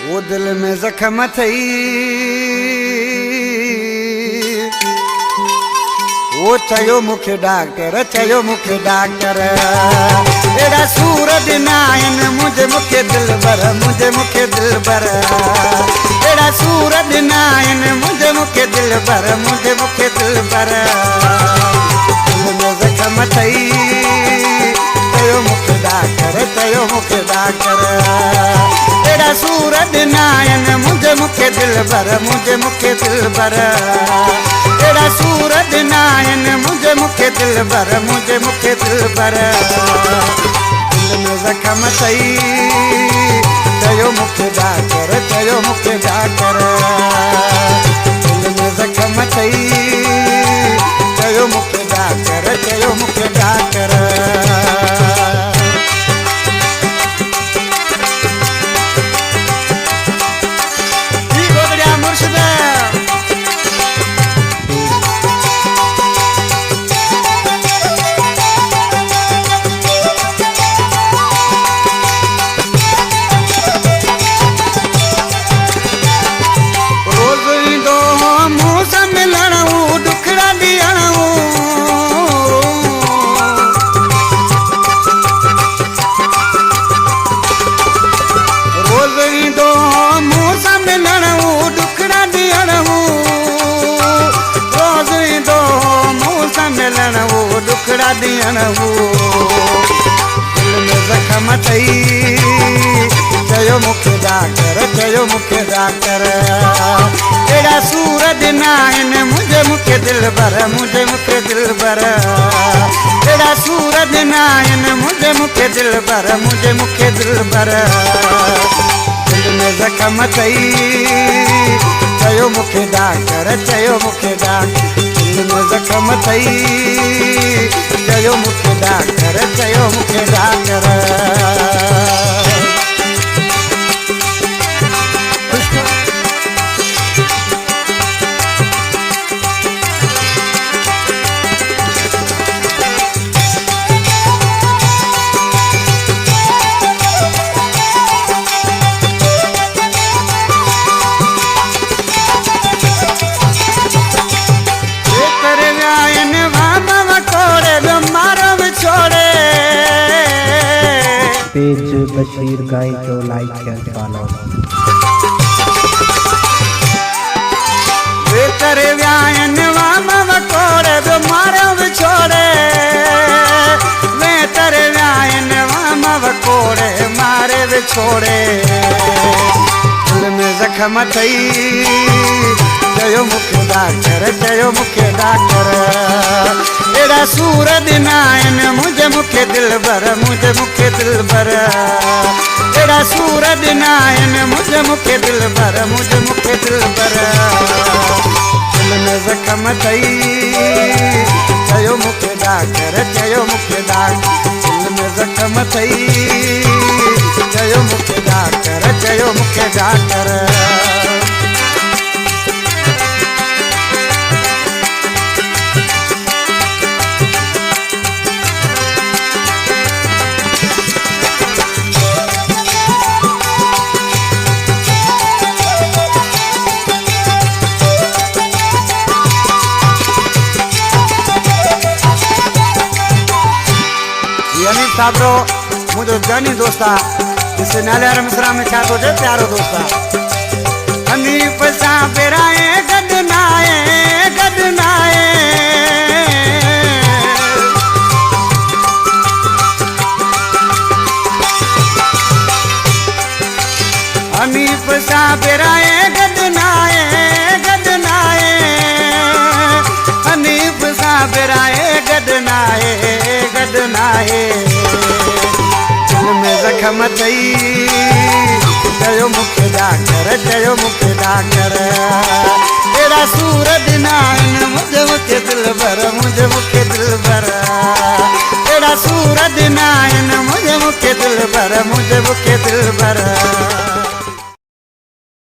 वो दिल में जख्म थई वो चयो मुखे डॉक्टर चयो मुखे डॉक्टर एड़ा सूर दिना इन मुझे मुखे दिल भर मुझे मुखे दिल भर एड़ा सूर दिना इन मुझे मुखे दिल भर मुझे मुखे दिल भर दिल में जख्म थई चयो मुखे डॉक्टर चयो मुखे डॉक्टर एड़ा सूर दिना इन मुझे मुखे दिल भर मुझे मुखे दिल भर एड़ा सूर दिना इन मुझे मुखे दिल भर मुझे मुखे दिल भर दिल में जख्म थई चयो मुखे डॉक्टर चयो मुखे डॉक्टर दिल में जख्म थई चयो मुखे डॉक्टर चयो मुखे डॉक्टर दुखड़ा दियण वो दिल में जख्म थई चयो मुखे डॉक्टर चयो मुखे डॉक्टर एड़ा सूर दिना इन मुझे मुखे दिल भर मुझे मुखे दिल भर एड़ा सूर दिना इन मुझे मुखे दिल भर मुझे मुखे दिल भर दिल में जख्म थई चयो मुखे डॉक्टर चयो मुखे डॉक्टर दिल में जख्म थई चयो मुखे डॉक्टर चयो मुखे डॉक्टर पेज बशीर गाय को लाइक एंड फॉलो वे करे व्यायन वाम कोड़े दो मारे छोड़े वे करे व्यायन वाम कोड़े मारे वे छोड़े दिल में जख्म थई चयो मुखे डॉक्टर चयो मुखे डॉक्टर एड़ा सूर दिना इन मुझे मुखे दिल भर मुझे मुखे दिल भर एड़ा सूर दिना इन मुझे मुखे दिल भर मुझे मुखे दिल भर दिल में जख्म थई चयो मुखे डॉक्टर चयो मुखे डॉक्टर दिल में जख्म थई चयो मुखे डॉक्टर चयो मुखे डॉक्टर साबरो मुझे जानी दोस्ता जिससे नाले मिश्रा में क्या तो जे प्यारो दोस्ता हनीफ सा बेराए गदनाए गदनाए हनीफ सा बेराए गदनाए गदनाए हनीफ सा बेराए गदनाए गदनाए दिल में जख्म थई चयो मुखे डॉक्टर चयो मुखे डॉक्टर एड़ा सूर दिना इन मुझे मुखे दिल भर मुझे मुखे दिल भर एड़ा सूर दिना इन मुझे मुखे दिल भर मुझे मुखे दिल भर